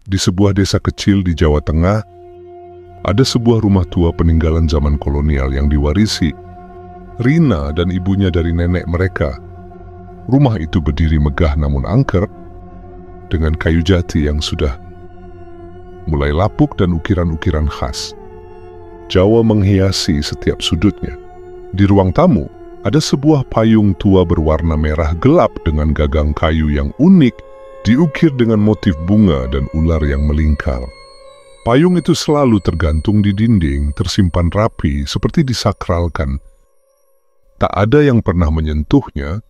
Di sebuah desa kecil di Jawa Tengah, ada sebuah rumah tua peninggalan zaman kolonial yang diwarisi Rina dan ibunya dari nenek mereka. Rumah itu berdiri megah namun angker, dengan kayu jati yang sudah mulai lapuk dan ukiran-ukiran khas Jawa menghiasi setiap sudutnya. Di ruang tamu, ada sebuah payung tua berwarna merah gelap dengan gagang kayu yang unik, diukir dengan motif bunga dan ular yang melingkar. Payung itu selalu tergantung di dinding, tersimpan rapi seperti disakralkan. Tak ada yang pernah menyentuhnya,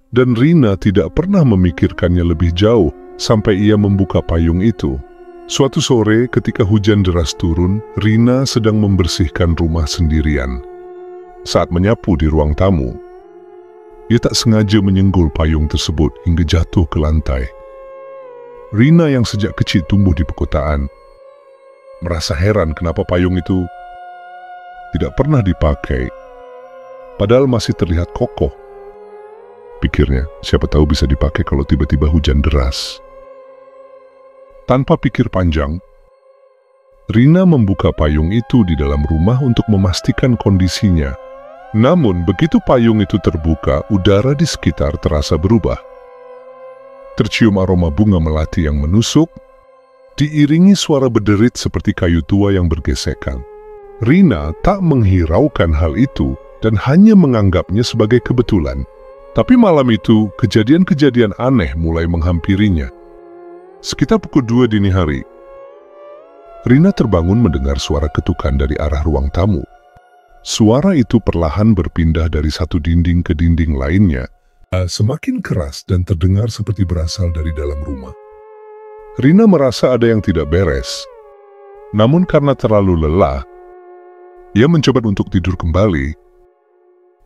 dan Rina tidak pernah memikirkannya lebih jauh sampai ia membuka payung itu. Suatu sore ketika hujan deras turun, Rina sedang membersihkan rumah sendirian. Saat menyapu di ruang tamu, ia tak sengaja menyenggol payung tersebut hingga jatuh ke lantai. Rina yang sejak kecil tumbuh di perkotaan, merasa heran kenapa payung itu tidak pernah dipakai, padahal masih terlihat kokoh. Pikirnya, siapa tahu bisa dipakai kalau tiba-tiba hujan deras. Tanpa pikir panjang, Rina membuka payung itu di dalam rumah untuk memastikan kondisinya. Namun, begitu payung itu terbuka, udara di sekitar terasa berubah. Tercium aroma bunga melati yang menusuk, diiringi suara berderit seperti kayu tua yang bergesekan. Rina tak menghiraukan hal itu dan hanya menganggapnya sebagai kebetulan. Tapi malam itu, kejadian-kejadian aneh mulai menghampirinya. Sekitar pukul 2 dini hari, Rina terbangun mendengar suara ketukan dari arah ruang tamu. Suara itu perlahan berpindah dari satu dinding ke dinding lainnya, semakin keras dan terdengar seperti berasal dari dalam rumah. Rina merasa ada yang tidak beres. Namun karena terlalu lelah, ia mencoba untuk tidur kembali,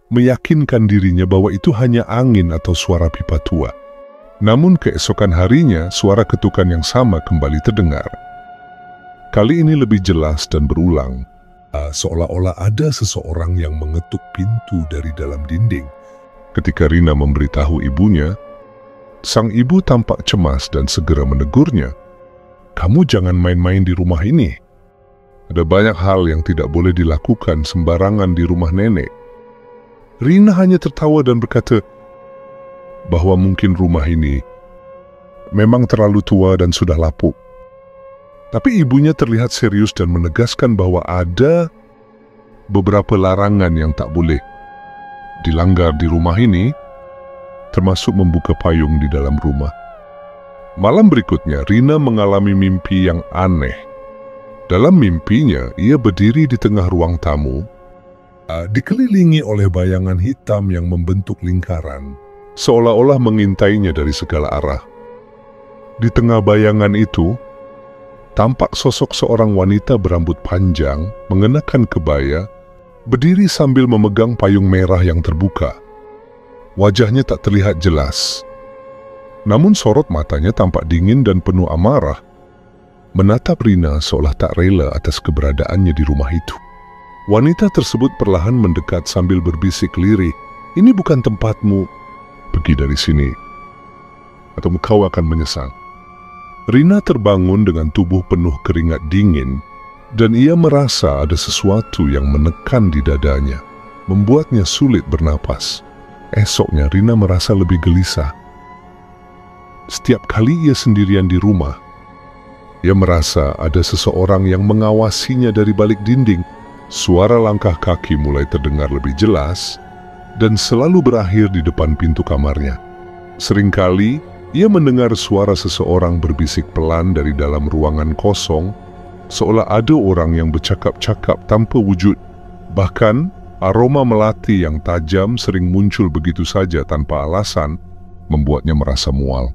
meyakinkan dirinya bahwa itu hanya angin atau suara pipa tua. Namun keesokan harinya, suara ketukan yang sama kembali terdengar. Kali ini lebih jelas dan berulang, seolah-olah ada seseorang yang mengetuk pintu dari dalam dinding. Ketika Rina memberitahu ibunya, sang ibu tampak cemas dan segera menegurnya. "Kamu jangan main-main di rumah ini. Ada banyak hal yang tidak boleh dilakukan sembarangan di rumah nenek." Rina hanya tertawa dan berkata bahwa mungkin rumah ini memang terlalu tua dan sudah lapuk. Tapi ibunya terlihat serius dan menegaskan bahwa ada beberapa larangan yang tak boleh dilanggar di rumah ini, termasuk membuka payung di dalam rumah. Malam berikutnya, Rina mengalami mimpi yang aneh. Dalam mimpinya, ia berdiri di tengah ruang tamu, dikelilingi oleh bayangan hitam yang membentuk lingkaran, seolah-olah mengintainya dari segala arah. Di tengah bayangan itu, tampak sosok seorang wanita berambut panjang, mengenakan kebaya, berdiri sambil memegang payung merah yang terbuka. Wajahnya tak terlihat jelas, namun sorot matanya tampak dingin dan penuh amarah, menatap Rina seolah tak rela atas keberadaannya di rumah itu. Wanita tersebut perlahan mendekat sambil berbisik lirih, "Ini bukan tempatmu. Pergi dari sini, atau kau akan menyesal." Rina terbangun dengan tubuh penuh keringat dingin, dan ia merasa ada sesuatu yang menekan di dadanya, membuatnya sulit bernapas. Esoknya Rina merasa lebih gelisah. Setiap kali ia sendirian di rumah, ia merasa ada seseorang yang mengawasinya dari balik dinding. Suara langkah kaki mulai terdengar lebih jelas dan selalu berakhir di depan pintu kamarnya. Seringkali ia mendengar suara seseorang berbisik pelan dari dalam ruangan kosong, seolah ada orang yang bercakap-cakap tanpa wujud. Bahkan, aroma melati yang tajam sering muncul begitu saja tanpa alasan, membuatnya merasa mual.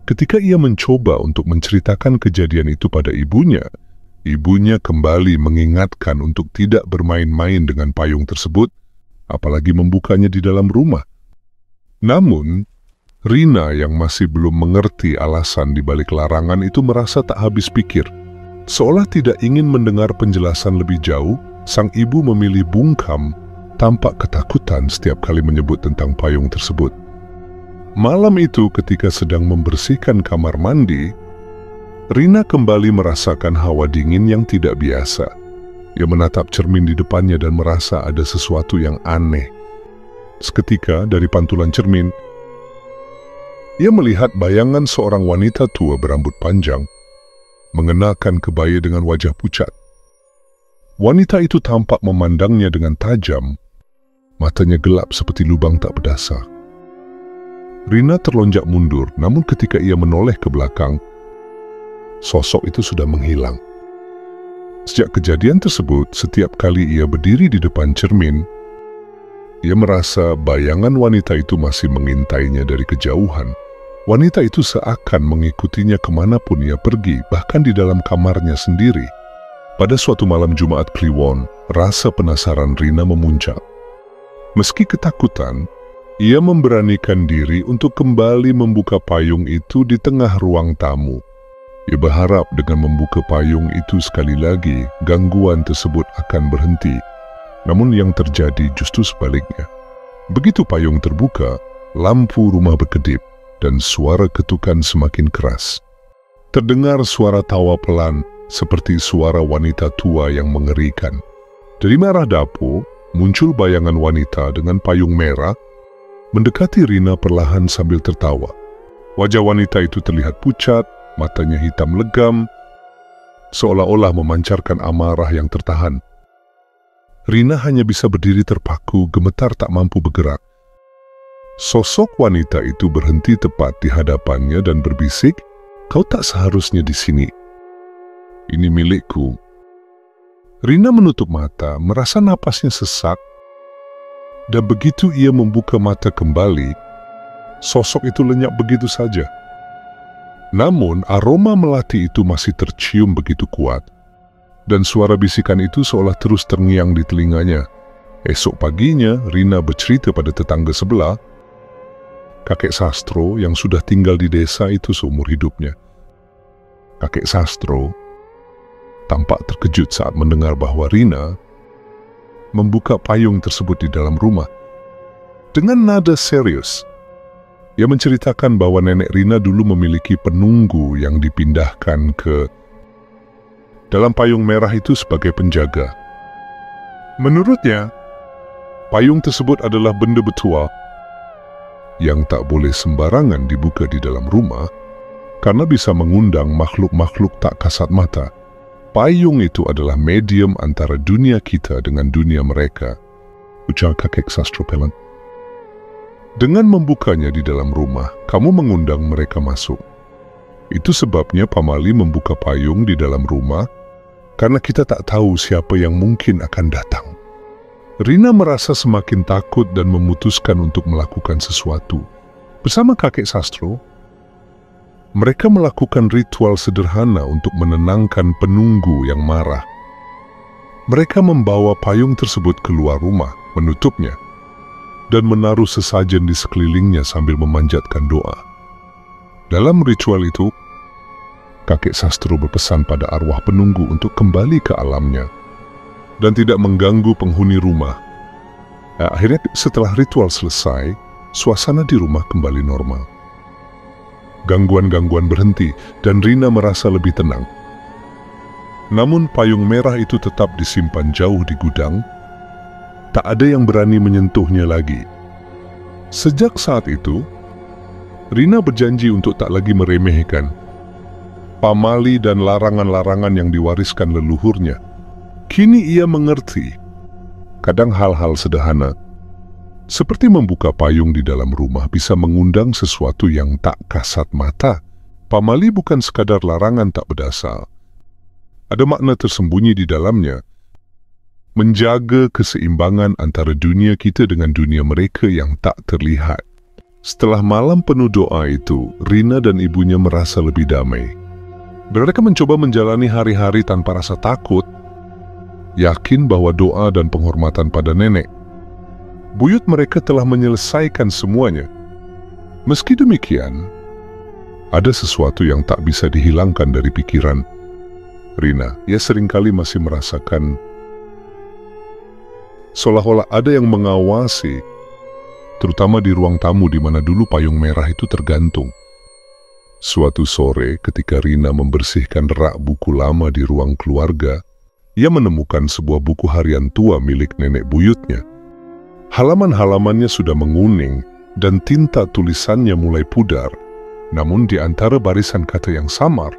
Ketika ia mencoba untuk menceritakan kejadian itu pada ibunya, ibunya kembali mengingatkan untuk tidak bermain-main dengan payung tersebut, apalagi membukanya di dalam rumah. Namun, Rina yang masih belum mengerti alasan di balik larangan itu merasa tak habis pikir. Seolah tidak ingin mendengar penjelasan lebih jauh, sang ibu memilih bungkam, tampak ketakutan setiap kali menyebut tentang payung tersebut. Malam itu ketika sedang membersihkan kamar mandi, Rina kembali merasakan hawa dingin yang tidak biasa. Ia menatap cermin di depannya dan merasa ada sesuatu yang aneh. Seketika dari pantulan cermin, ia melihat bayangan seorang wanita tua berambut panjang, mengenakan kebaya dengan wajah pucat. Wanita itu tampak memandangnya dengan tajam, matanya gelap seperti lubang tak berdasar. Rina terlonjak mundur, namun ketika ia menoleh ke belakang, sosok itu sudah menghilang. Sejak kejadian tersebut, setiap kali ia berdiri di depan cermin, ia merasa bayangan wanita itu masih mengintainya dari kejauhan. Wanita itu seakan mengikutinya kemanapun ia pergi, bahkan di dalam kamarnya sendiri. Pada suatu malam Jumat Kliwon, rasa penasaran Rina memuncak. Meski ketakutan, ia memberanikan diri untuk kembali membuka payung itu di tengah ruang tamu. Ia berharap dengan membuka payung itu sekali lagi, gangguan tersebut akan berhenti. Namun yang terjadi justru sebaliknya. Begitu payung terbuka, lampu rumah berkedip dan suara ketukan semakin keras. Terdengar suara tawa pelan seperti suara wanita tua yang mengerikan. Dari arah dapur, muncul bayangan wanita dengan payung merah, mendekati Rina perlahan sambil tertawa. Wajah wanita itu terlihat pucat, matanya hitam legam, seolah-olah memancarkan amarah yang tertahan. Rina hanya bisa berdiri terpaku, gemetar tak mampu bergerak. Sosok wanita itu berhenti tepat di hadapannya dan berbisik, "Kau tak seharusnya di sini. Ini milikku." Rina menutup mata, merasa napasnya sesak, dan begitu ia membuka mata kembali, sosok itu lenyap begitu saja. Namun aroma melati itu masih tercium begitu kuat, dan suara bisikan itu seolah terus terngiang di telinganya. Esok paginya, Rina bercerita pada tetangga sebelah, kakek Sastro yang sudah tinggal di desa itu seumur hidupnya. Kakek Sastro tampak terkejut saat mendengar bahwa Rina membuka payung tersebut di dalam rumah. Dengan nada serius, ia menceritakan bahwa nenek Rina dulu memiliki penunggu yang dipindahkan ke dalam payung merah itu sebagai penjaga. Menurutnya, payung tersebut adalah benda bertuah yang tak boleh sembarangan dibuka di dalam rumah karena bisa mengundang makhluk-makhluk tak kasat mata. Payung itu adalah medium antara dunia kita dengan dunia mereka, ujar kakek Sastro Pelan. Dengan membukanya di dalam rumah, kamu mengundang mereka masuk. Itu sebabnya pamali membuka payung di dalam rumah, karena kita tak tahu siapa yang mungkin akan datang. Rina merasa semakin takut dan memutuskan untuk melakukan sesuatu. Bersama kakek Sastro, mereka melakukan ritual sederhana untuk menenangkan penunggu yang marah. Mereka membawa payung tersebut keluar rumah, menutupnya, dan menaruh sesajen di sekelilingnya sambil memanjatkan doa. Dalam ritual itu, kakek Sastro berpesan pada arwah penunggu untuk kembali ke alamnya dan tidak mengganggu penghuni rumah. Akhirnya setelah ritual selesai, suasana di rumah kembali normal. Gangguan-gangguan berhenti dan Rina merasa lebih tenang. Namun payung merah itu tetap disimpan jauh di gudang. Tak ada yang berani menyentuhnya lagi. Sejak saat itu, Rina berjanji untuk tak lagi meremehkan pamali dan larangan-larangan yang diwariskan leluhurnya. Kini ia mengerti, kadang hal-hal sederhana, seperti membuka payung di dalam rumah bisa mengundang sesuatu yang tak kasat mata. Pamali bukan sekadar larangan tak berdasar. Ada makna tersembunyi di dalamnya, menjaga keseimbangan antara dunia kita dengan dunia mereka yang tak terlihat. Setelah malam penuh doa itu, Rina dan ibunya merasa lebih damai. Mereka mencoba menjalani hari-hari tanpa rasa takut, yakin bahwa doa dan penghormatan pada nenek, buyut mereka telah menyelesaikan semuanya. Meski demikian, ada sesuatu yang tak bisa dihilangkan dari pikiran Rina. Ia seringkali masih merasakan seolah-olah ada yang mengawasi, terutama di ruang tamu di mana dulu payung merah itu tergantung. Suatu sore ketika Rina membersihkan rak buku lama di ruang keluarga, ia menemukan sebuah buku harian tua milik nenek buyutnya. Halaman-halamannya sudah menguning dan tinta tulisannya mulai pudar, namun di antara barisan kata yang samar,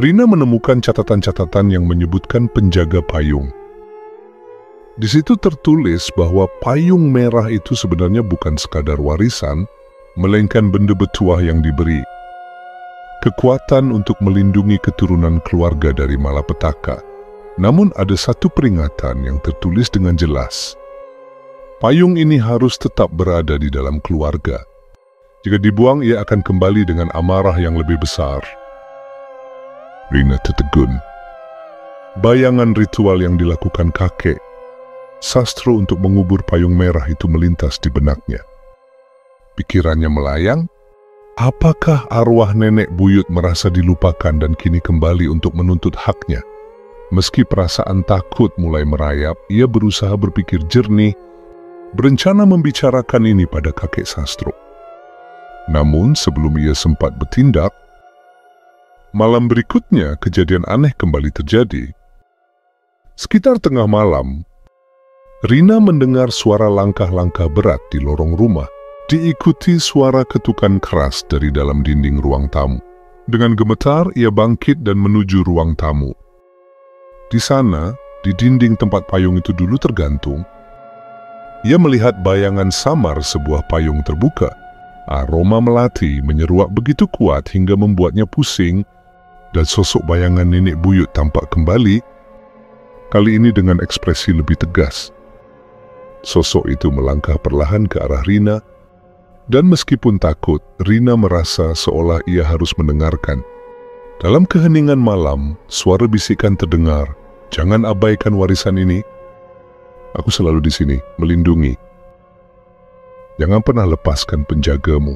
Rina menemukan catatan-catatan yang menyebutkan penjaga payung. Di situ tertulis bahwa payung merah itu sebenarnya bukan sekadar warisan, melainkan benda bertuah yang diberi kekuatan untuk melindungi keturunan keluarga dari malapetaka. Namun ada satu peringatan yang tertulis dengan jelas. Payung ini harus tetap berada di dalam keluarga. Jika dibuang, ia akan kembali dengan amarah yang lebih besar. Rina tertegun. Bayangan ritual yang dilakukan kakek Sastro untuk mengubur payung merah itu melintas di benaknya. Pikirannya melayang, apakah arwah nenek buyut merasa dilupakan dan kini kembali untuk menuntut haknya? Meski perasaan takut mulai merayap, ia berusaha berpikir jernih, berencana membicarakan ini pada kakek Sastro. Namun sebelum ia sempat bertindak, malam berikutnya kejadian aneh kembali terjadi. Sekitar tengah malam, Rina mendengar suara langkah-langkah berat di lorong rumah, diikuti suara ketukan keras dari dalam dinding ruang tamu. Dengan gemetar, ia bangkit dan menuju ruang tamu. Di sana, di dinding tempat payung itu dulu tergantung, ia melihat bayangan samar sebuah payung terbuka. Aroma melati menyeruak begitu kuat hingga membuatnya pusing, dan sosok bayangan nenek buyut tampak kembali, kali ini dengan ekspresi lebih tegas. Sosok itu melangkah perlahan ke arah Rina, dan meskipun takut, Rina merasa seolah ia harus mendengarkan. Dalam keheningan malam, suara bisikan terdengar, "Jangan abaikan warisan ini. Aku selalu di sini, melindungi. Jangan pernah lepaskan penjagamu."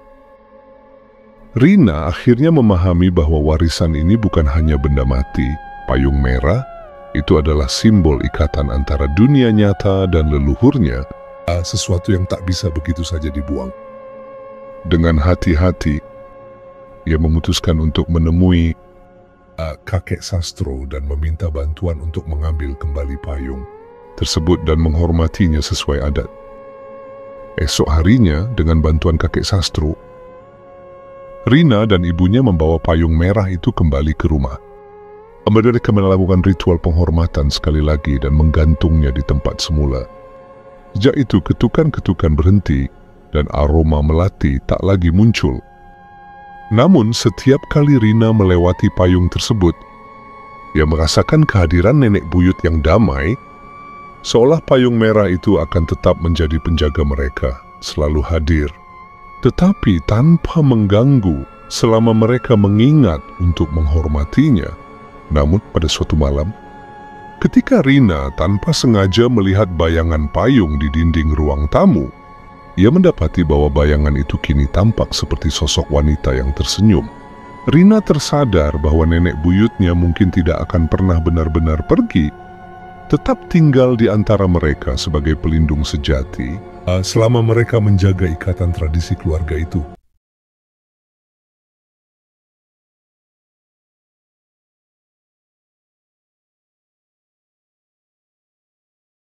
Rina akhirnya memahami bahwa warisan ini bukan hanya benda mati. Payung merah itu adalah simbol ikatan antara dunia nyata dan leluhurnya, sesuatu yang tak bisa begitu saja dibuang. Dengan hati-hati, ia memutuskan untuk menemui kakek Sastro dan meminta bantuan untuk mengambil kembali payung tersebut dan menghormatinya sesuai adat. Esok harinya, dengan bantuan kakek Sastro, Rina dan ibunya membawa payung merah itu kembali ke rumah. Mereka melakukan ritual penghormatan sekali lagi dan menggantungnya di tempat semula. Sejak itu ketukan-ketukan berhenti dan aroma melati tak lagi muncul. Namun setiap kali Rina melewati payung tersebut, ia merasakan kehadiran nenek buyut yang damai, seolah payung merah itu akan tetap menjadi penjaga mereka, selalu hadir, tetapi tanpa mengganggu selama mereka mengingat untuk menghormatinya. Namun pada suatu malam, ketika Rina tanpa sengaja melihat bayangan payung di dinding ruang tamu, ia mendapati bahwa bayangan itu kini tampak seperti sosok wanita yang tersenyum. Rina tersadar bahwa nenek buyutnya mungkin tidak akan pernah benar-benar pergi, tetap tinggal di antara mereka sebagai pelindung sejati selama mereka menjaga ikatan tradisi keluarga itu.